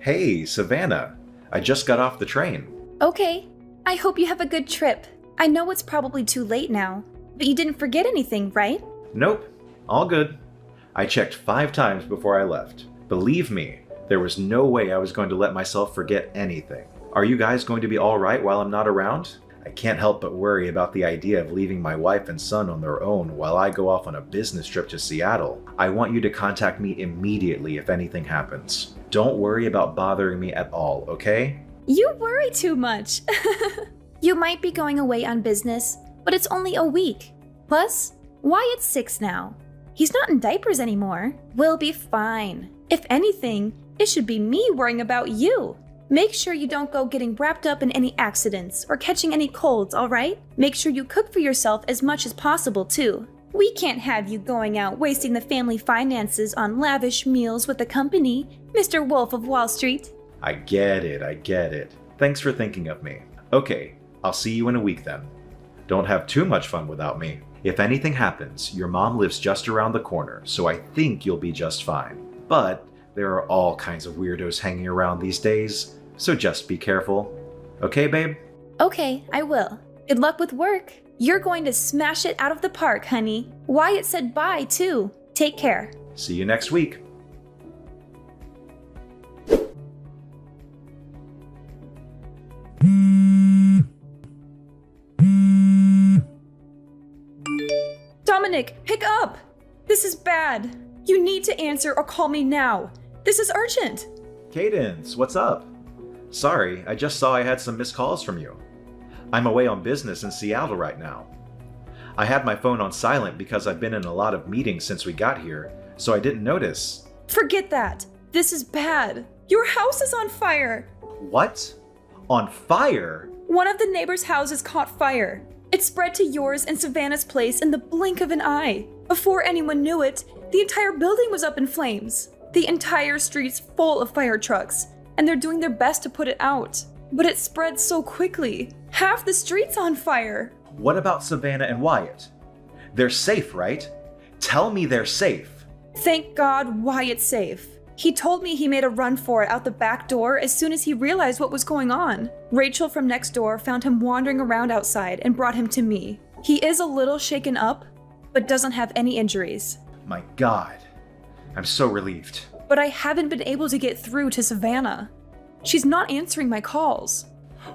Hey, Savannah. I just got off the train. Okay, I hope you have a good trip. I know it's probably too late now, but you didn't forget anything, right? Nope, all good. I checked 5 times before I left. Believe me, there was no way I was going to let myself forget anything. Are you guys going to be alright while I'm not around? I can't help but worry about the idea of leaving my wife and son on their own while I go off on a business trip to Seattle. I want you to contact me immediately if anything happens. Don't worry about bothering me at all, okay? You worry too much. You might be going away on business, but it's only a week. Plus, Wyatt's 6 now. He's not in diapers anymore. We'll be fine. If anything, it should be me worrying about you. Make sure you don't go getting wrapped up in any accidents or catching any colds, alright? Make sure you cook for yourself as much as possible, too. We can't have you going out wasting the family finances on lavish meals with the company, Mr. Wolf of Wall Street. I get it. Thanks for thinking of me. Okay, I'll see you in a week then. Don't have too much fun without me. If anything happens, your mom lives just around the corner, so I think you'll be just fine. But there are all kinds of weirdos hanging around these days, so just be careful. Okay, babe? Okay, I will. Good luck with work. You're going to smash it out of the park, honey. Wyatt said bye, too. Take care. See you next week. Dominic, pick up! This is bad. You need to answer or call me now. This is urgent. Cadence, what's up? Sorry, I just saw I had some missed calls from you. I'm away on business in Seattle right now. I had my phone on silent because I've been in a lot of meetings since we got here, so I didn't notice. Forget that. This is bad. Your house is on fire. What? On fire? One of the neighbors' houses caught fire. It spread to yours and Savannah's place in the blink of an eye. Before anyone knew it, the entire building was up in flames. The entire street's full of fire trucks, and they're doing their best to put it out. But it spread so quickly. Half the street's on fire. What about Savannah and Wyatt? They're safe, right? Tell me they're safe. Thank God Wyatt's safe. He told me he made a run for it out the back door as soon as he realized what was going on. Rachel from next door found him wandering around outside and brought him to me. He is a little shaken up, but doesn't have any injuries. My God. I'm so relieved. But I haven't been able to get through to Savannah. She's not answering my calls.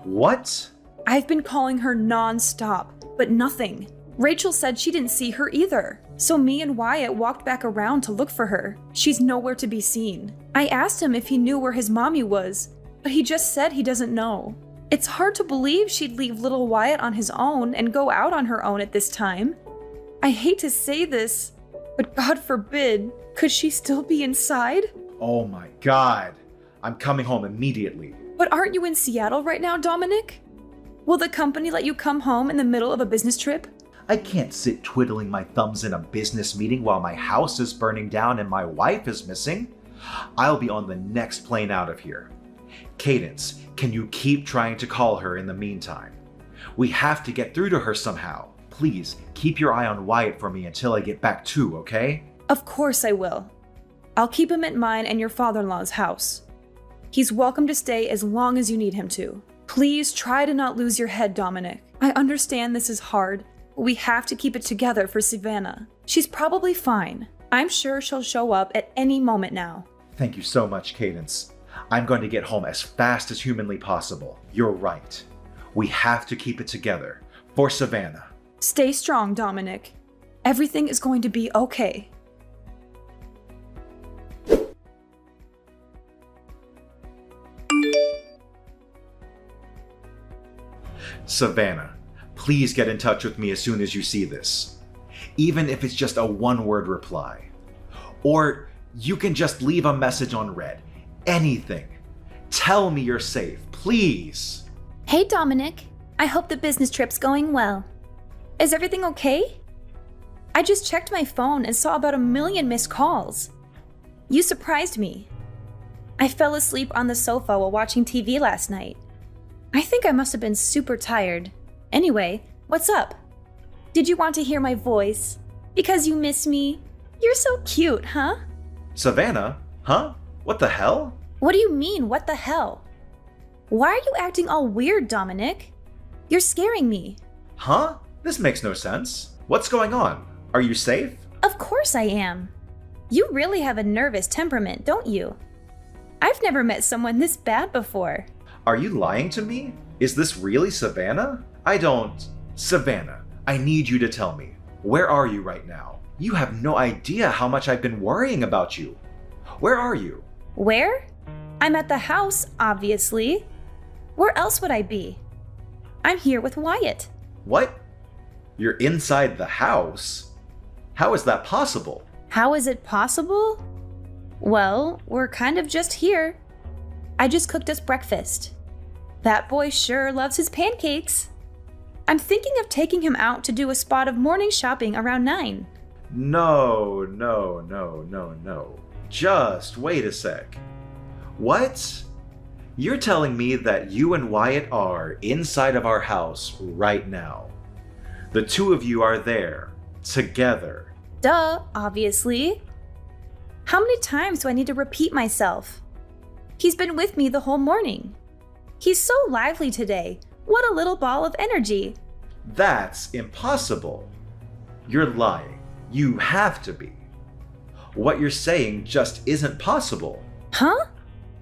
What? I've been calling her non-stop, but nothing. Rachel said she didn't see her either, so me and Wyatt walked back around to look for her. She's nowhere to be seen. I asked him if he knew where his mommy was, but he just said he doesn't know. It's hard to believe she'd leave little Wyatt on his own and go out on her own at this time. I hate to say this, but God forbid, could she still be inside? Oh my God. I'm coming home immediately. But aren't you in Seattle right now, Dominic? Will the company let you come home in the middle of a business trip? I can't sit twiddling my thumbs in a business meeting while my house is burning down and my wife is missing. I'll be on the next plane out of here. Cadence, can you keep trying to call her in the meantime? We have to get through to her somehow. Please, keep your eye on Wyatt for me until I get back too, okay? Of course I will. I'll keep him at mine and your father-in-law's house. He's welcome to stay as long as you need him to. Please try to not lose your head, Dominic. I understand this is hard, but we have to keep it together for Savannah. She's probably fine. I'm sure she'll show up at any moment now. Thank you so much, Cadence. I'm going to get home as fast as humanly possible. You're right. We have to keep it together for Savannah. Stay strong, Dominic. Everything is going to be okay. Savannah, please get in touch with me as soon as you see this. Even if it's just a one-word reply. Or you can just leave a message on red. Anything. Tell me you're safe, please. Hey, Dominic. I hope the business trip's going well. Is everything okay? I just checked my phone and saw about 1 million missed calls. You surprised me. I fell asleep on the sofa while watching TV last night. I think I must have been super tired. Anyway, what's up? Did you want to hear my voice? Because you miss me? You're so cute, huh? Savannah? Huh? What the hell? What do you mean, what the hell? Why are you acting all weird, Dominic? You're scaring me. Huh? This makes no sense. What's going on? Are you safe? Of course I am. You really have a nervous temperament, don't you? I've never met someone this bad before. Are you lying to me? Is this really Savannah? Savannah, I need you to tell me. Where are you right now? You have no idea how much I've been worrying about you. Where are you? Where? I'm at the house, obviously. Where else would I be? I'm here with Wyatt. What? You're inside the house? How is that possible? How is it possible? Well, we're kind of just here. I just cooked us breakfast. That boy sure loves his pancakes. I'm thinking of taking him out to do a spot of morning shopping around 9. No. Just wait a sec. What? You're telling me that you and Wyatt are inside of our house right now. The two of you are there, together. Duh, obviously. How many times do I need to repeat myself? He's been with me the whole morning. He's so lively today. What a little ball of energy. That's impossible. You're lying. You have to be. What you're saying just isn't possible. Huh?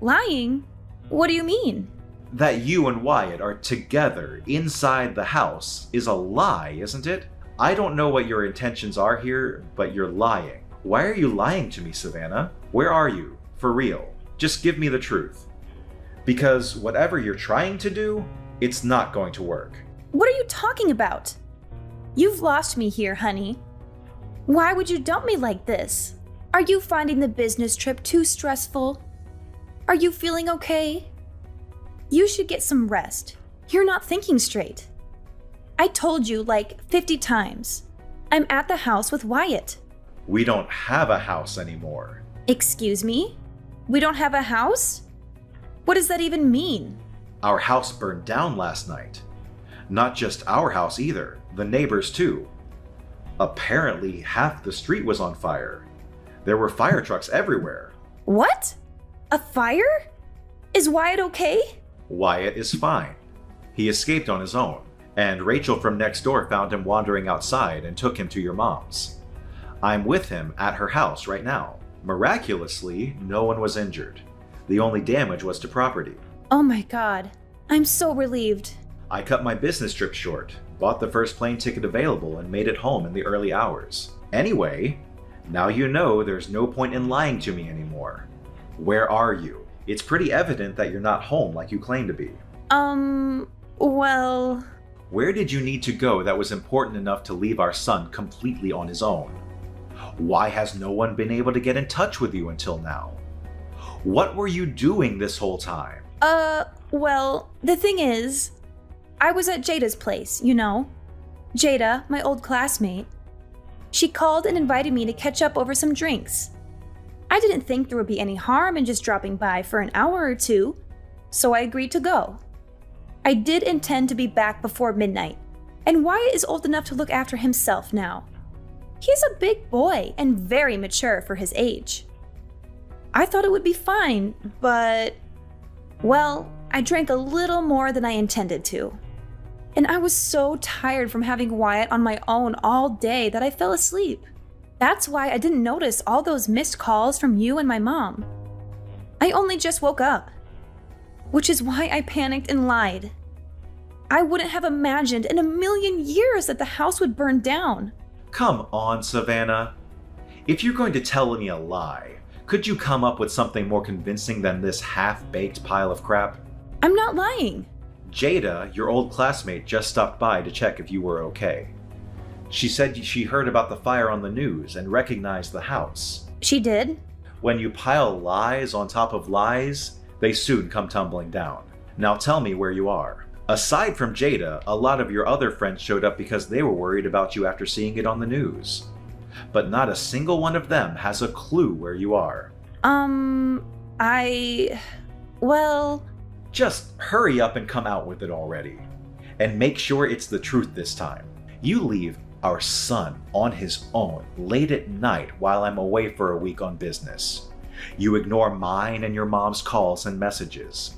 Lying? What do you mean? That you and Wyatt are together inside the house is a lie, isn't it? I don't know what your intentions are here, but you're lying. Why are you lying to me, Savannah? Where are you? For real. Just give me the truth. Because whatever you're trying to do, it's not going to work. What are you talking about? You've lost me here, honey. Why would you dump me like this? Are you finding the business trip too stressful? Are you feeling okay? You should get some rest. You're not thinking straight. I told you like 50 times. I'm at the house with Wyatt. We don't have a house anymore. Excuse me? We don't have a house? What does that even mean? Our house burned down last night. Not just our house either, the neighbors too. Apparently, half the street was on fire. There were fire trucks everywhere. What? A fire? Is Wyatt okay? Wyatt is fine. He escaped on his own, and Rachel from next door found him wandering outside and took him to your mom's. I'm with him at her house right now. Miraculously, no one was injured. The only damage was to property. Oh my god. I'm so relieved. I cut my business trip short, bought the first plane ticket available, and made it home in the early hours. Anyway, now you know there's no point in lying to me anymore. Where are you? It's pretty evident that you're not home like you claim to be. Well... Where did you need to go that was important enough to leave our son completely on his own? Why has no one been able to get in touch with you until now? What were you doing this whole time? Well, the thing is, I was at Jada's place, you know. Jada, my old classmate. She called and invited me to catch up over some drinks. I didn't think there would be any harm in just dropping by for an hour or two, so I agreed to go. I did intend to be back before midnight, and Wyatt is old enough to look after himself now. He's a big boy and very mature for his age. I thought it would be fine, but... Well, I drank a little more than I intended to. And I was so tired from having Wyatt on my own all day that I fell asleep. That's why I didn't notice all those missed calls from you and my mom. I only just woke up. Which is why I panicked and lied. I wouldn't have imagined in a million years that the house would burn down. Come on, Savannah. If you're going to tell me a lie, could you come up with something more convincing than this half-baked pile of crap? I'm not lying. Jada, your old classmate, just stopped by to check if you were okay. She said she heard about the fire on the news and recognized the house. She did? When you pile lies on top of lies, they soon come tumbling down. Now tell me where you are. Aside from Jada, a lot of your other friends showed up because they were worried about you after seeing it on the news. But not a single one of them has a clue where you are. Well... Just hurry up and come out with it already. And make sure it's the truth this time. You leave our son on his own late at night while I'm away for a week on business. You ignore mine and your mom's calls and messages.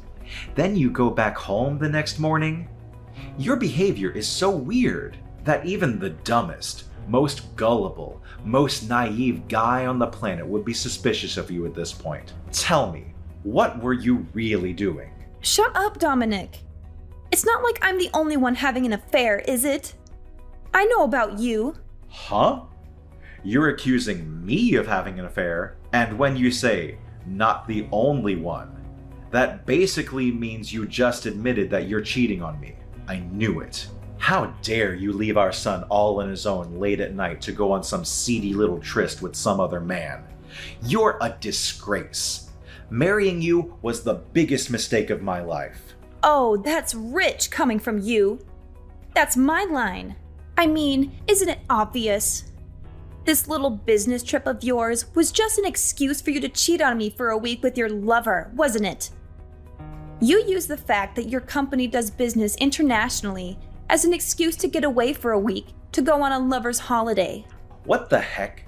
Then you go back home the next morning. Your behavior is so weird that even the dumbest, most gullible, most naive guy on the planet would be suspicious of you at this point. Tell me, what were you really doing? Shut up, Dominic. It's not like I'm the only one having an affair, is it? I know about you. Huh? You're accusing me of having an affair, and when you say, not the only one, that basically means you just admitted that you're cheating on me. I knew it. How dare you leave our son all on his own late at night to go on some seedy little tryst with some other man? You're a disgrace. Marrying you was the biggest mistake of my life. Oh, that's rich coming from you. That's my line. I mean, isn't it obvious? This little business trip of yours was just an excuse for you to cheat on me for a week with your lover, wasn't it? You used the fact that your company does business internationally as an excuse to get away for a week to go on a lover's holiday. What the heck?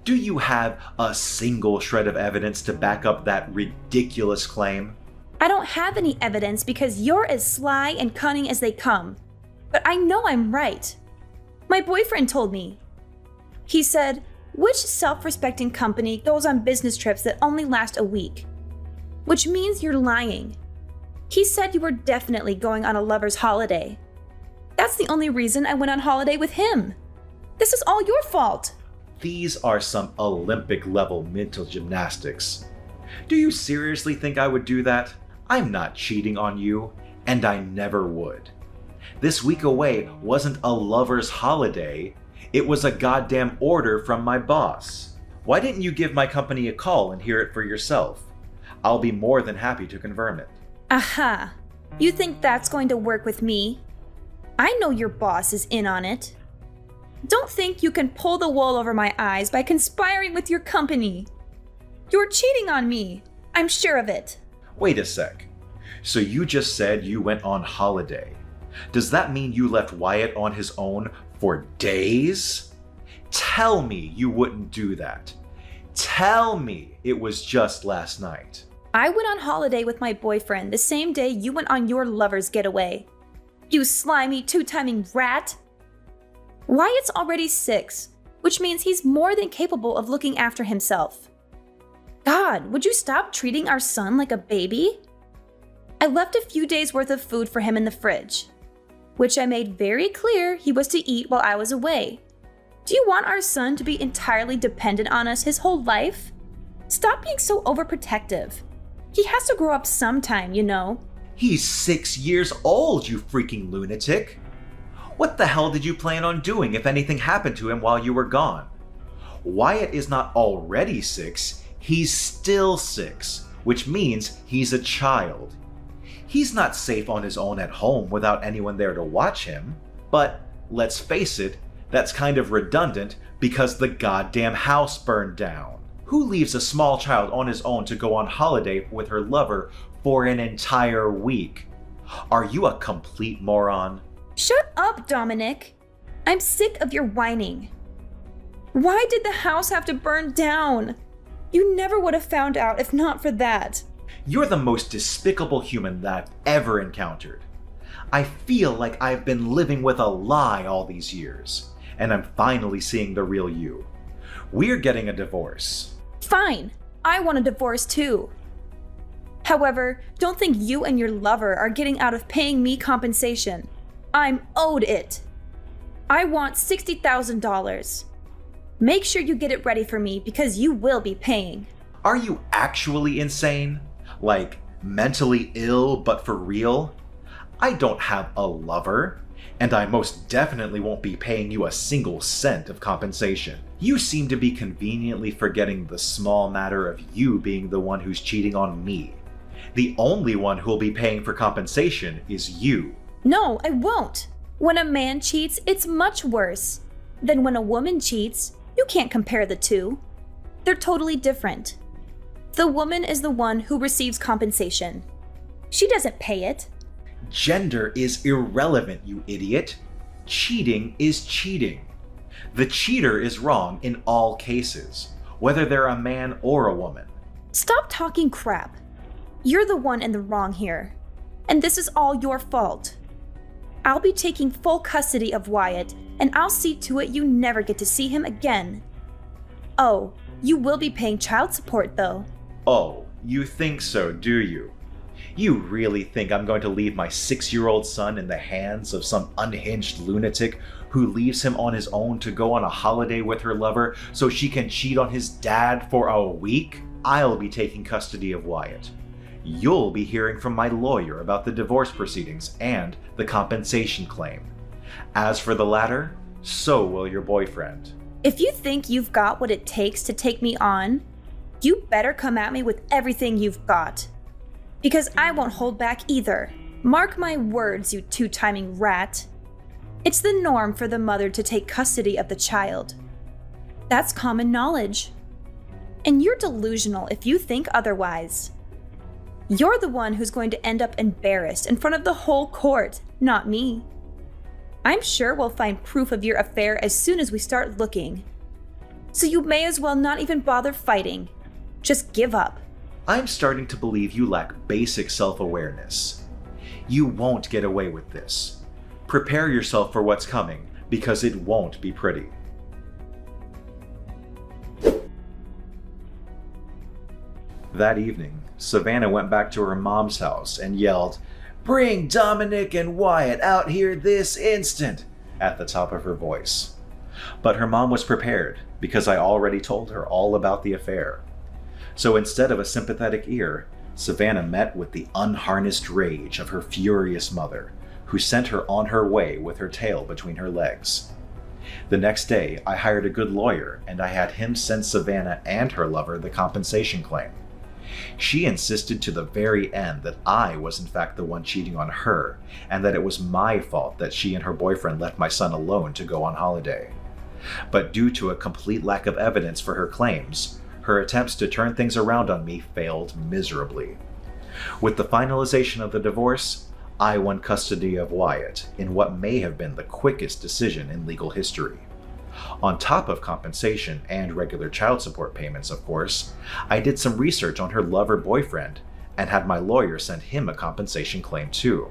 Do you have a single shred of evidence to back up that ridiculous claim? I don't have any evidence because you're as sly and cunning as they come. But I know I'm right. My boyfriend told me. He said, which self-respecting company goes on business trips that only last a week? Which means you're lying. He said you were definitely going on a lover's holiday. That's the only reason I went on holiday with him. This is all your fault. These are some Olympic-level mental gymnastics. Do you seriously think I would do that? I'm not cheating on you, and I never would. This week away wasn't a lover's holiday. It was a goddamn order from my boss. Why didn't you give my company a call and hear it for yourself? I'll be more than happy to confirm it. Aha. You think that's going to work with me? I know your boss is in on it. Don't think you can pull the wool over my eyes by conspiring with your company. You're cheating on me. I'm sure of it. Wait a sec. So you just said you went on holiday. Does that mean you left Wyatt on his own for days? Tell me you wouldn't do that. Tell me it was just last night. I went on holiday with my boyfriend the same day you went on your lover's getaway. You slimy, two-timing rat! Wyatt's already 6, which means he's more than capable of looking after himself. God, would you stop treating our son like a baby? I left a few days' worth of food for him in the fridge, which I made very clear he was to eat while I was away. Do you want our son to be entirely dependent on us his whole life? Stop being so overprotective. He has to grow up sometime, you know. He's 6 years old, you freaking lunatic. What the hell did you plan on doing if anything happened to him while you were gone? Wyatt is not already 6, he's still 6, which means he's a child. He's not safe on his own at home without anyone there to watch him. But let's face it, that's kind of redundant because the goddamn house burned down. Who leaves a small child on his own to go on holiday with her lover for an entire week? Are you a complete moron? Shut up, Dominic. I'm sick of your whining. Why did the house have to burn down? You never would have found out if not for that. You're the most despicable human that I've ever encountered. I feel like I've been living with a lie all these years, and I'm finally seeing the real you. We're getting a divorce. Fine, I want a divorce too. However, don't think you and your lover are getting out of paying me compensation. I'm owed it. I want $60,000. Make sure you get it ready for me because you will be paying. Are you actually insane? Like, mentally ill but for real? I don't have a lover, and I most definitely won't be paying you a single cent of compensation. You seem to be conveniently forgetting the small matter of you being the one who's cheating on me. The only one who'll be paying for compensation is you. No, I won't. When a man cheats, it's much worse. Then when a woman cheats, you can't compare the two. They're totally different. The woman is the one who receives compensation. She doesn't pay it. Gender is irrelevant, you idiot. Cheating is cheating. The cheater is wrong in all cases, whether they're a man or a woman. Stop talking crap. You're the one in the wrong here. And this is all your fault. I'll be taking full custody of Wyatt, and I'll see to it you never get to see him again. Oh, you will be paying child support though. Oh, you think so, do you? You really think I'm going to leave my 6-year-old son in the hands of some unhinged lunatic who leaves him on his own to go on a holiday with her lover so she can cheat on his dad for a week? I'll be taking custody of Wyatt. You'll be hearing from my lawyer about the divorce proceedings and the compensation claim. As for the latter, so will your boyfriend. If you think you've got what it takes to take me on, you better come at me with everything you've got. Because I won't hold back either. Mark my words, you two-timing rat. It's the norm for the mother to take custody of the child. That's common knowledge. And you're delusional if you think otherwise. You're the one who's going to end up embarrassed in front of the whole court, not me. I'm sure we'll find proof of your affair as soon as we start looking. So you may as well not even bother fighting. Just give up. I'm starting to believe you lack basic self-awareness. You won't get away with this. Prepare yourself for what's coming, because it won't be pretty. That evening, Savannah went back to her mom's house and yelled, "Bring Dominic and Wyatt out here this instant!" at the top of her voice. But her mom was prepared, because I already told her all about the affair. So instead of a sympathetic ear, Savannah met with the unharnessed rage of her furious mother, who sent her on her way with her tail between her legs. The next day, I hired a good lawyer, and I had him send Savannah and her lover the compensation claim. She insisted to the very end that I was in fact the one cheating on her, and that it was my fault that she and her boyfriend left my son alone to go on holiday. But due to a complete lack of evidence for her claims, her attempts to turn things around on me failed miserably. With the finalization of the divorce, I won custody of Wyatt in what may have been the quickest decision in legal history. On top of compensation and regular child support payments, of course, I did some research on her lover boyfriend and had my lawyer send him a compensation claim too.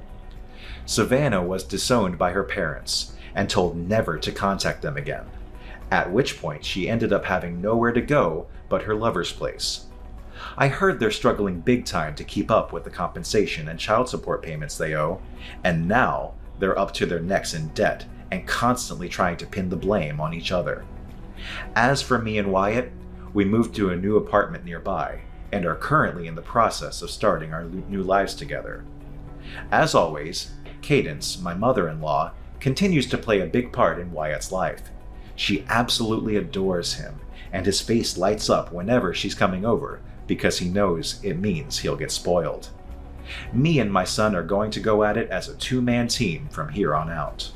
Savannah was disowned by her parents and told never to contact them again, at which point she ended up having nowhere to go but her lover's place. I heard they're struggling big time to keep up with the compensation and child support payments they owe, and now they're up to their necks in debt and constantly trying to pin the blame on each other. As for me and Wyatt, we moved to a new apartment nearby and are currently in the process of starting our new lives together. As always, Cadence, my mother-in-law, continues to play a big part in Wyatt's life. She absolutely adores him, and his face lights up whenever she's coming over because he knows it means he'll get spoiled. Me and my son are going to go at it as a two-man team from here on out.